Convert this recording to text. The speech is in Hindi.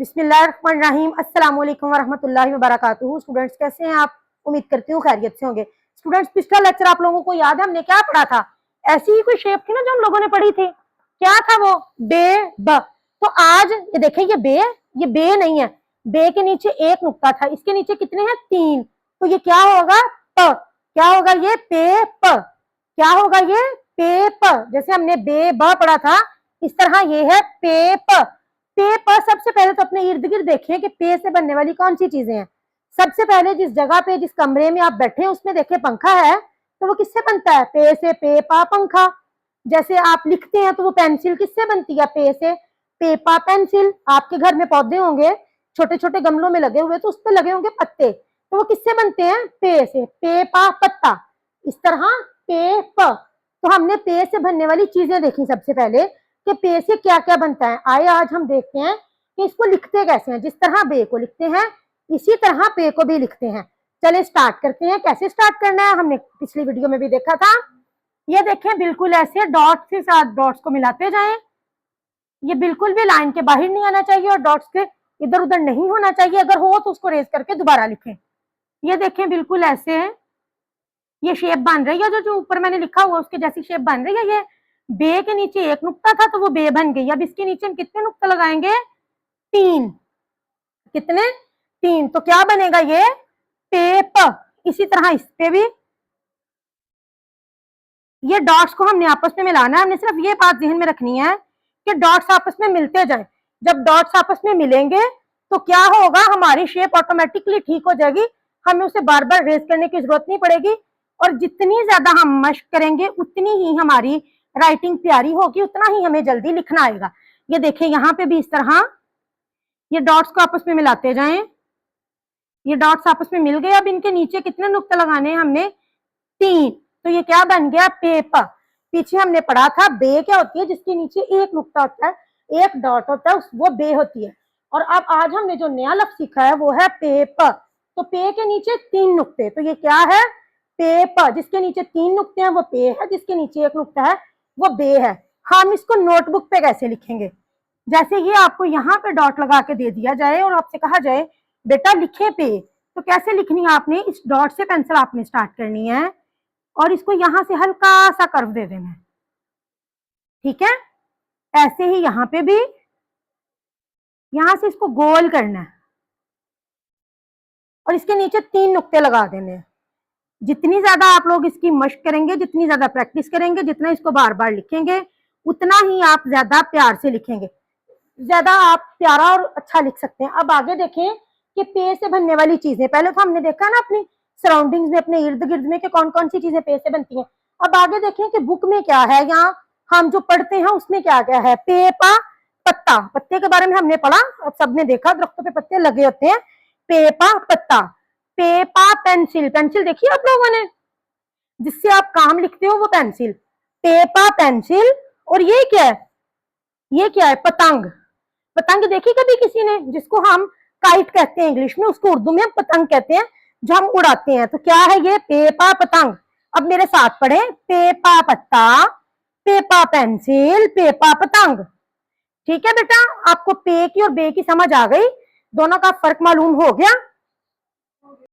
बिस्मिल्लाहिर्रहमानिर्रहीम। अस्सलाम वालेकुम वरहमतुल्लाहि वबरकातुहू। स्टूडेंट्स कैसे हैं आप? उम्मीद करती हूँ खैरियत से होंगे। स्टूडेंट्स पिछला लेक्चर आप लोगों को याद है हमने क्या पढ़ा था? ऐसी ही कोई शेप थी ना जो हम लोगों ने पढ़ी थी। क्या था वो? बे ब। तो आज ये देखें, ये बे नहीं है। बे के नीचे एक नुक्ता था, इसके नीचे कितने हैं? तीन। तो ये क्या होगा? प। क्या होगा ये? पे प। क्या होगा ये? पे प। जैसे हमने बे ब पढ़ा था, इस तरह ये है पे प। पे पर सबसे पहले तो अपने इर्द गिर्द देखें कि पे से बनने वाली कौन सी चीजें हैं। सबसे पहले जिस जगह पे, जिस कमरे में आप बैठे हैं उसमें देखें पंखा है, तो वो किससे बनता है? पे से। पे पा पंखा। जैसे आप लिखते हैं तो वो पेंसिल किससे बनती है? पे से। पे पा पेंसिल। आपके घर में पौधे होंगे छोटे छोटे गमलों में लगे हुए, तो उस पर लगे होंगे पत्ते, तो वो किससे बनते हैं? पे से। पे पा पत्ता। इस तरह पे प। तो हमने पे से बनने वाली चीजें देखी सबसे पहले कि पे से क्या क्या बनता है। आए आज हम देखते हैं कि इसको लिखते कैसे हैं। जिस तरह बे को लिखते हैं इसी तरह पे को भी लिखते हैं। चले स्टार्ट करते हैं। कैसे स्टार्ट करना है हमने पिछली वीडियो में भी देखा था। ये देखें, बिल्कुल ऐसे डॉट के साथ डॉट्स को मिलाते जाएं। ये बिल्कुल भी लाइन के बाहर नहीं आना चाहिए और डॉट्स के इधर उधर नहीं होना चाहिए। अगर हो तो उसको रेज करके दोबारा लिखें। ये देखें, बिल्कुल ऐसे है, ये शेप बन रही है। जो ऊपर मैंने लिखा हुआ उसके जैसी शेप बन रही है। ये बे के नीचे एक नुक्ता था तो वो बे बन गई। अब इसके नीचे हम कितने नुक्ता लगाएंगे? तीन। कितने? तीन। तो क्या बनेगा ये? पेप। इसी तरह इस पे भी ये डॉट्स को हमने आपस में मिलाना है। हमने सिर्फ ये बात ध्यान में रखनी है कि डॉट्स आपस में मिलते जाएं। जब डॉट्स आपस में मिलेंगे तो क्या होगा? हमारी शेप ऑटोमेटिकली ठीक हो जाएगी। हमें उसे बार बार रेज करने की जरूरत नहीं पड़ेगी। और जितनी ज्यादा हम मशक करेंगे उतनी ही हमारी राइटिंग प्यारी होगी, उतना ही हमें जल्दी लिखना आएगा। ये देखें, यहाँ पे भी इस तरह ये डॉट्स को आपस में मिलाते जाएं। ये डॉट्स आपस में मिल गए। अब इनके नीचे कितने नुक्ते लगाने हैं हमने? तीन। तो ये क्या बन गया? पेप। पीछे हमने पढ़ा था बे क्या होती है? जिसके नीचे एक नुक्ता होता है, एक डॉट होता है, वो बे होती है। और अब आज हमने जो नया लफ्ज सीखा है वो है पेप। तो पे के नीचे तीन नुक्ते, तो ये क्या है? पेप। जिसके नीचे तीन नुक्ते हैं वो पे है, जिसके नीचे एक नुक्ता है वो बे है। हम इसको नोटबुक पे कैसे लिखेंगे? जैसे ये आपको यहाँ पे डॉट लगा के दे दिया जाए और आपसे कहा जाए बेटा लिखे पे, तो कैसे लिखनी है आपने? इस डॉट से पेंसिल आपने स्टार्ट करनी है और इसको यहां से हल्का सा कर्व दे देना है। ठीक है? ऐसे ही यहां पे भी यहां से इसको गोल करना है और इसके नीचे तीन नुक्ते लगा देने हैं। जितनी ज्यादा आप लोग इसकी मशक करेंगे, जितनी ज्यादा प्रैक्टिस करेंगे, जितना इसको बार बार लिखेंगे, उतना ही आप ज्यादा प्यार से लिखेंगे, ज्यादा आप प्यारा और अच्छा लिख सकते हैं। अब आगे देखें कि पे से बनने वाली चीजें। पहले तो हमने देखा ना अपनी सराउंडिंग्स में, अपने इर्द गिर्द में कि कौन कौन सी चीजें पे से बनती हैं। अब आगे देखें कि बुक में क्या है, यहाँ हम जो पढ़ते हैं उसमें क्या क्या है। पे पा पत्ता। पत्ते के बारे में हमने पढ़ा, अब सबने देखा दरख्तों पे पत्ते लगे होते हैं। पे पा पत्ता। पे पा पेंसिल। पेंसिल देखी आप लोगों ने, जिससे आप काम लिखते हो वो पेंसिल। पे पा पेंसिल। और ये क्या है? ये क्या है? पतंग। पतंग देखी कभी किसी ने? जिसको हम काइट कहते हैं इंग्लिश में, उसको उर्दू में हम पतंग कहते हैं, जो हम उड़ाते हैं। तो क्या है ये? पेपा पतंग। अब मेरे साथ पढ़े, पेपा पत्ता, पेपा पेंसिल, पेपा पतंग। ठीक है बेटा, आपको पे की और बे की समझ आ गई, दोनों का फर्क मालूम हो गया।